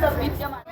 विद्यमान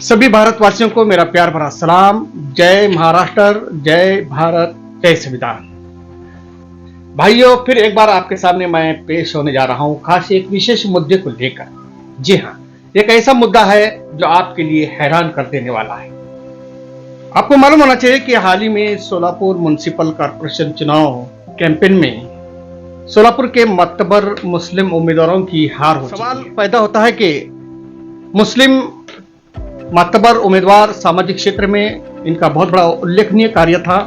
सभी भारतवासियों को मेरा प्यार भरा सलाम। जय महाराष्ट्र, जय भारत, जय संविधान। भाइयों, फिर एक बार आपके सामने मैं पेश होने जा रहा हूं, खास एक विशेष मुद्दे को लेकर। जी हां, एक ऐसा मुद्दा है जो आपके लिए हैरान कर देने वाला है। आपको मालूम होना चाहिए कि हाल ही में सोलापुर म्युनिसिपल कॉर्पोरेशन चुनाव कैंपेन में सोलापुर के मतबर मुस्लिम उम्मीदवारों की हार हो चुकी है। सवाल पैदा होता है कि मुस्लिम मतबर उम्मीदवार सामाजिक क्षेत्र में इनका बहुत बड़ा उल्लेखनीय कार्य था,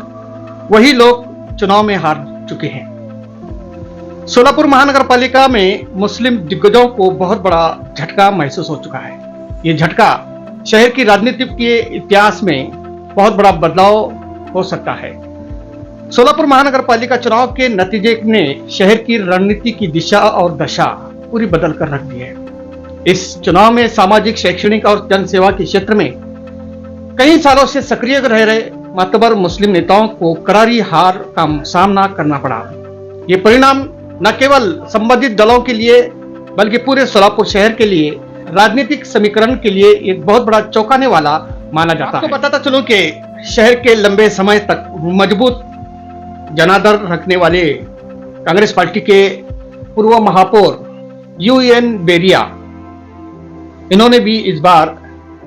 वही लोग चुनाव में हार चुके हैं। सोलापुर महानगर पालिका में मुस्लिम दिग्गजों को बहुत बड़ा झटका महसूस हो चुका है। ये झटका शहर की राजनीति के इतिहास में बहुत बड़ा बदलाव हो सकता है। सोलापुर महानगर पालिका चुनाव के नतीजे ने शहर की रणनीति की दिशा और दशा पूरी बदल कर रख दी है। इस चुनाव में सामाजिक, शैक्षणिक और जनसेवा के क्षेत्र में कई सालों से सक्रिय रह रहे मतबर मुस्लिम नेताओं को करारी हार का सामना करना पड़ा। ये परिणाम न केवल संबंधित दलों के लिए बल्कि पूरे सोलापुर शहर के लिए राजनीतिक समीकरण के लिए एक बहुत बड़ा चौंकाने वाला माना जाता है। बताता चलूं कि शहर के लंबे समय तक मजबूत जनाधार रखने वाले कांग्रेस पार्टी के पूर्व महापौर यूएन बेरिया, इन्होंने भी इस बार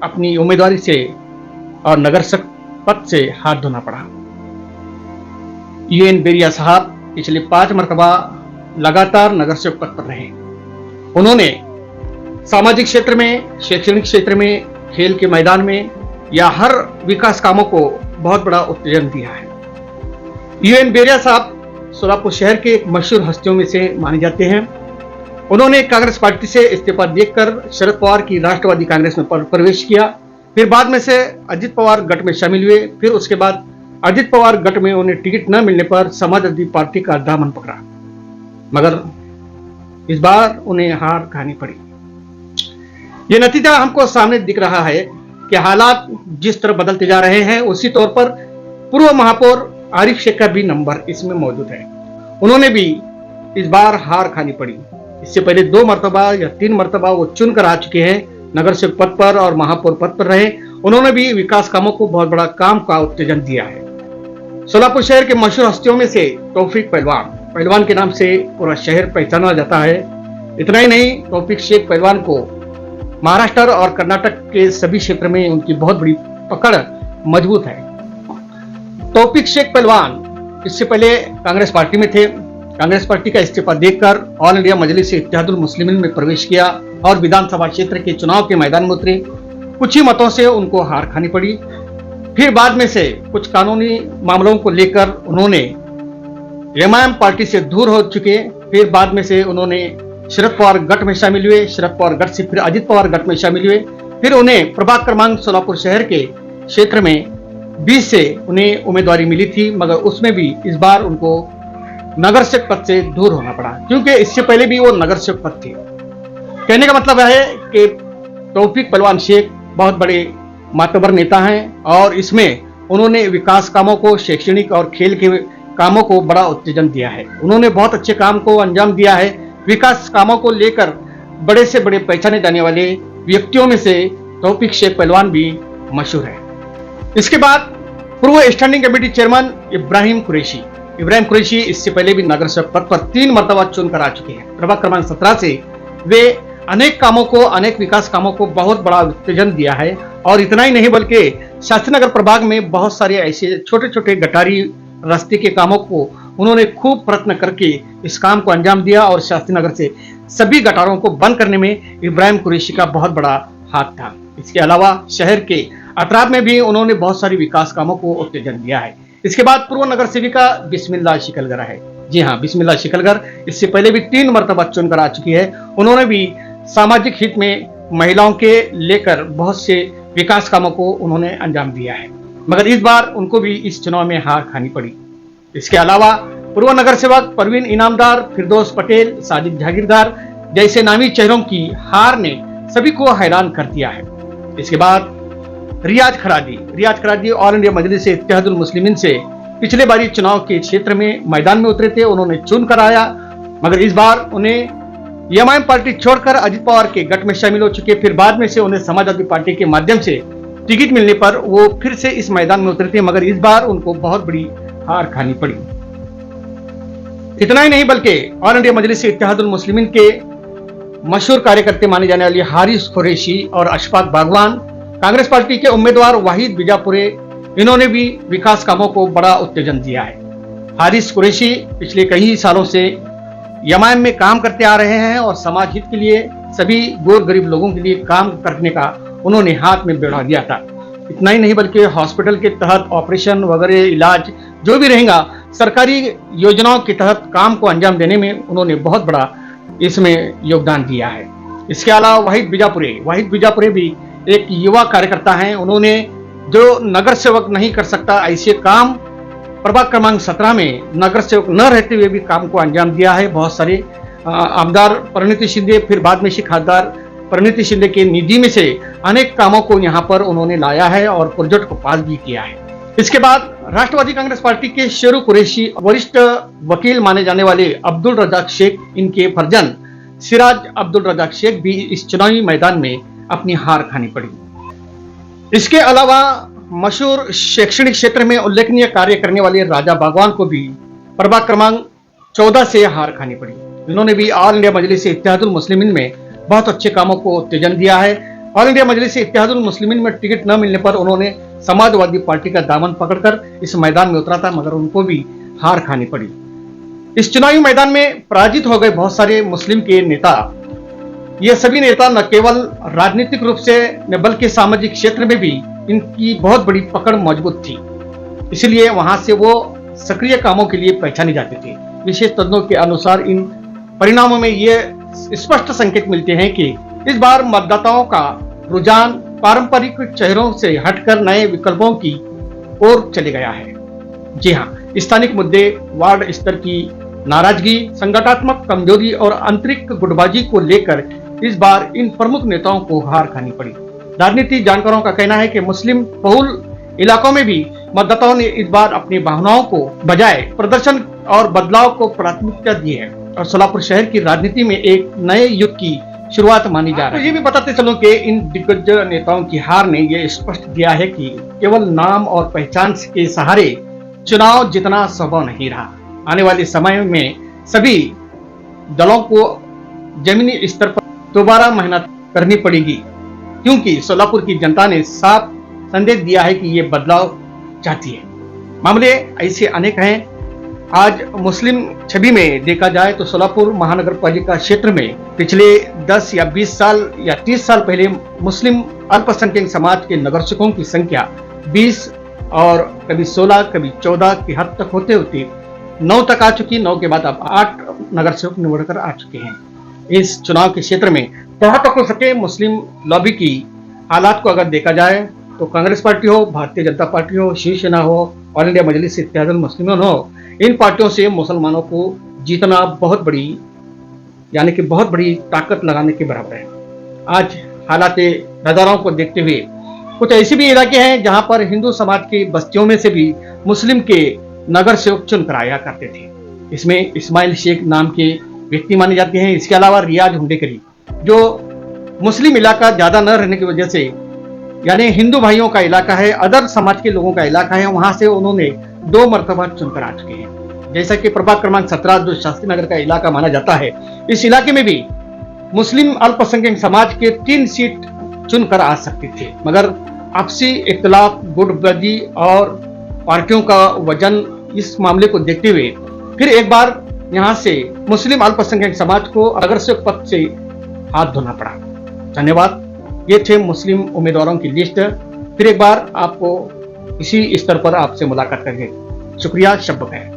अपनी उम्मीदवारी से और नगर पद से हाथ धोना पड़ा। यूएन बेरिया साहब पिछले 5 मरतबा लगातार नगर सेवक पद पर रहे। उन्होंने सामाजिक क्षेत्र में, शैक्षणिक क्षेत्र में, खेल के मैदान में या हर विकास कामों को बहुत बड़ा उत्तेजन दिया है। यूएन बेरिया साहब सोलापुर शहर के एक मशहूर हस्तियों में से माने जाते हैं। उन्होंने कांग्रेस पार्टी से इस्तीफा देकर शरद पवार की राष्ट्रवादी कांग्रेस में प्रवेश किया, फिर बाद में से अजित पवार गठ में शामिल हुए। फिर उसके बाद अजित पवार गठ में उन्हें टिकट न मिलने पर समाजवादी पार्टी का दामन पकड़ा, मगर इस बार उन्हें हार खानी पड़ी। यह नतीजा हमको सामने दिख रहा है कि हालात जिस तरह बदलते जा रहे हैं, उसी तौर पर पूर्व महापौर आरिफ शेख का भी नंबर इसमें मौजूद है। उन्होंने भी इस बार हार खानी पड़ी। इससे पहले 2 मरतबा या 3 मरतबा वो चुनकर आ चुके हैं, नगर सेवक पद पर और महापौर पद पर रहे। उन्होंने भी विकास कामों को बहुत बड़ा काम का उत्तेजन दिया है। सोलापुर शहर के मशहूर हस्तियों में से तौफीक पहलवान के नाम से पूरा शहर पहचाना जाता है। इतना ही नहीं, तौफीक शेख पहलवान को महाराष्ट्र और कर्नाटक के सभी क्षेत्र में उनकी बहुत बड़ी पकड़ मजबूत है। तौफीक शेख पहलवान इससे पहले कांग्रेस पार्टी में थे। कांग्रेस पार्टी का इस्तीफा देकर ऑल इंडिया मजलिस इत्तेहादुल मुस्लिमीन में प्रवेश किया और विधानसभा क्षेत्र के चुनाव के मैदान में उतरे। कुछ ही मतों से उनको हार खानी पड़ी। फिर बाद में से कुछ कानूनी मामलों को लेकर उन्होंने एमआईएम पार्टी से दूर हो चुके। फिर बाद में से उन्होंने शरद पवार गठ में शामिल हुए। शरद पवार गठ से फिर अजित पवार गठ में शामिल हुए। फिर उन्हें प्रभाग क्रमांक सोलापुर शहर के क्षेत्र में 20 से उन्हें उम्मीदवारी मिली थी, मगर उसमें भी इस बार उनको नगर सेवक पद से दूर होना पड़ा, क्योंकि इससे पहले भी वो नगर सेवक पद थे। कहने का मतलब है कि तौफीक पहलवान शेख बहुत बड़े मातबर नेता हैं और इसमें उन्होंने विकास कामों को, शैक्षणिक और खेल के कामों को बड़ा उत्तेजन दिया है। उन्होंने बहुत अच्छे काम को अंजाम दिया है। विकास कामों को लेकर बड़े से बड़े पहचाने जाने वाले व्यक्तियों में से तौफीक शेख पहलवान भी मशहूर है। इसके बाद पूर्व standing committee chairman Ibrahim Qureshi इससे पहले भी नगर सेवक पद पर 3 मरतबा चुनकर आ चुके हैं। प्रभाग क्रमांक 17 से वे अनेक कामों को, अनेक विकास कामों को बहुत बड़ा उत्तेजन दिया है। और इतना ही नहीं बल्कि शास्त्रीनगर प्रभाग में बहुत सारे ऐसे छोटे छोटे गटारी रास्ते के कामों को उन्होंने खूब प्रयत्न करके इस काम को अंजाम दिया और शास्त्रीनगर से सभी गटारों को बंद करने में इब्राहिम कुरैशी का बहुत बड़ा हाथ था। इसके अलावा शहर के अतराफ में भी उन्होंने बहुत सारी विकास कामों को उत्तेजन दिया है। इसके बाद पूर्व नगर सेविका बिस्मिल्लाह शिकलगर है। जी हाँ, बिस्मिल्लाह शिकलगर इससे पहले भी 3 मरतबा चुनकर आ चुकी है। उन्होंने भी सामाजिक हित में महिलाओं के लेकर बहुत से विकास कामों को उन्होंने अंजाम दिया है, मगर इस बार उनको भी इस चुनाव में हार खानी पड़ी। इसके अलावा पूर्व नगर सेवक परवीन इनामदार, फिरदौस पटेल, साजिद जागीरदार जैसे नामी चेहरों की हार ने सभी को हैरान कर दिया है। इसके बाद रियाज खराजी ऑल इंडिया मजलिस इत्तेहादुल मुस्लिमीन से पिछले बारी चुनाव के क्षेत्र में मैदान में उतरे थे, उन्होंने चुन कर आया, मगर इस बार उन्हें एमआईएम पार्टी छोड़कर अजित पवार के गठ में शामिल हो चुके। फिर बाद में से उन्हें समाजवादी पार्टी के माध्यम से टिकट मिलने पर वो फिर से इस मैदान में उतरे थे, मगर इस बार उनको बहुत बड़ी हार खानी पड़ी। इतना ही नहीं बल्कि ऑल इंडिया मजलिस इत्तेहादुल मुस्लिमीन के मशहूर कार्यकर्ता माने जाने वाले हारिस कुरैशी और अशफाक बागवान, कांग्रेस पार्टी के उम्मीदवार वाहिद बीजापुरे, इन्होंने भी विकास कामों को बड़ा उत्तेजन दिया है। हारिस कुरैशी पिछले कई सालों से एमआईएम में काम करते आ रहे हैं और समाज हित के लिए, सभी गोर गरीब लोगों के लिए काम करने का उन्होंने हाथ में बढ़ा दिया था। इतना ही नहीं बल्कि हॉस्पिटल के तहत ऑपरेशन वगैरह इलाज जो भी रहेगा, सरकारी योजनाओं के तहत काम को अंजाम देने में उन्होंने बहुत बड़ा इसमें योगदान दिया है। इसके अलावा वाहिद बीजापुरे भी एक युवा कार्यकर्ता हैं। उन्होंने जो नगर सेवक नहीं कर सकता ऐसे काम प्रभाग क्रमांक 17 में नगर सेवक न रहते हुए भी काम को अंजाम दिया है। बहुत सारे आमदार परिणीति शिंदे, फिर बाद में खासदार परिणीति शिंदे के निधि में से अनेक कामों को यहाँ पर उन्होंने लाया है और प्रोजेक्ट को पास भी किया है। इसके बाद राष्ट्रवादी कांग्रेस पार्टी के शेरू कुरैशी, वरिष्ठ वकील माने जाने वाले अब्दुल रजाक शेख, इनके फर्जन सिराज अब्दुल रजाक शेख भी इस चुनावी मैदान में अपनी हार खानी पड़ी। इसके अलावा मशहूर शैक्षणिक क्षेत्र में उल्लेखनीय कार्य करने वाले राजा बागवान को भी प्रभाग क्रमांक 14 से हार खानी पड़ी। इन्होंने भी ऑल इंडिया मजलिस इत्तेहादुल मुस्लिमीन में बहुत अच्छे कामों को उत्तेजन दिया है। ऑल इंडिया मजलिस इत्तेहादुल मुस्लिमीन में टिकट न मिलने पर उन्होंने समाजवादी पार्टी का दामन पकड़कर इस मैदान में उतरा था, मगर उनको भी हार खानी पड़ी। इस चुनावी मैदान में पराजित हो गए बहुत सारे मुस्लिम के नेता। ये सभी नेता न केवल राजनीतिक रूप से न बल्कि सामाजिक क्षेत्र में भी इनकी बहुत बड़ी पकड़ मजबूत थी, इसलिए वहां से वो सक्रिय कामों के लिए पहचाने जाते थे। विशेष तज्ञों के अनुसार इन परिणामों में ये स्पष्ट संकेत मिलते हैं कि इस बार मतदाताओं का रुझान पारंपरिक चेहरों से हटकर नए विकल्पों की ओर चले गया है। जी हाँ, स्थानिक मुद्दे, वार्ड स्तर की नाराजगी, संगठनात्मक कमजोरी और आंतरिक गुटबाजी को लेकर इस बार इन प्रमुख नेताओं को हार खानी पड़ी। राजनीति जानकारों का कहना है कि मुस्लिम बहुल इलाकों में भी मतदाताओं ने इस बार अपनी भावनाओं को बजाय प्रदर्शन और बदलाव को प्राथमिकता दी है और सोलापुर शहर की राजनीति में एक नए युग की शुरुआत मानी जा रही है। ये भी बताते चलो कि इन दिग्गज नेताओं की हार ने यह स्पष्ट दिया है कि केवल नाम और पहचान के सहारे चुनाव जितना संभव नहीं रहा। आने वाले समय में सभी दलों को जमीनी स्तर पर दोबारा मेहनत करनी पड़ेगी, क्योंकि सोलापुर की जनता ने साफ संदेश दिया है कि ये बदलाव चाहती है। मामले ऐसे अनेक हैं। आज मुस्लिम छवि में देखा जाए तो सोलापुर महानगर पालिका क्षेत्र में पिछले 10 या 20 साल या 30 साल पहले मुस्लिम अल्पसंख्यक समाज के नगरसेवकों की संख्या 20 और कभी 16 कभी 14 की हद तक होते होते 9 तक आ चुकी। 9 के बाद अब 8 नगरसेवक निवड़कर आ चुके हैं। इस चुनाव के क्षेत्र में जहां तक हो सके मुस्लिम लॉबी की हालात को अगर देखा जाए तो कांग्रेस पार्टी हो, भारतीय जनता पार्टी हो, शिवसेना हो, ऑल इंडिया मजलिस इत्तेहादुल मुस्लिमीन हो, इन पार्टियों से मुसलमानों को जीतना बहुत बड़ी ताकत लगाने के बराबर है। आज हालात रजाराओं को देखते हुए कुछ ऐसे भी इलाके हैं जहां पर हिंदू समाज की बस्तियों में से भी मुस्लिम के नगर सेवक चुनकर आया करते थे। इसमें इस्माइल शेख नाम के व्यक्ति माने जाते हैं। इसके अलावा रियाज हुंडेकरी, जो मुस्लिम इलाका ज्यादा न रहने की वजह से, यानी हिंदू भाइयों का इलाका है, अदर समाज के लोगों का इलाका है, वहां से उन्होंने 2 मरतबा चुनकर आ चुके हैं। जैसा कि प्रभाग क्रमांक 17 जो शास्त्री नगर का इलाका माना जाता है, इस इलाके में भी मुस्लिम अल्पसंख्यक समाज के 3 सीट चुनकर आ सकते थे, मगर आपसी इख्तिलाफ, गुटबाजी और पार्टियों का वजन इस मामले को देखते हुए फिर एक बार यहां से मुस्लिम अल्पसंख्यक समाज को नगर सेवक पद से हाथ धोना पड़ा। धन्यवाद। ये थे मुस्लिम उम्मीदवारों की लिस्ट। फिर एक बार आपको इसी स्तर पर आपसे मुलाकात करेंगे। शुक्रिया। शब्द है।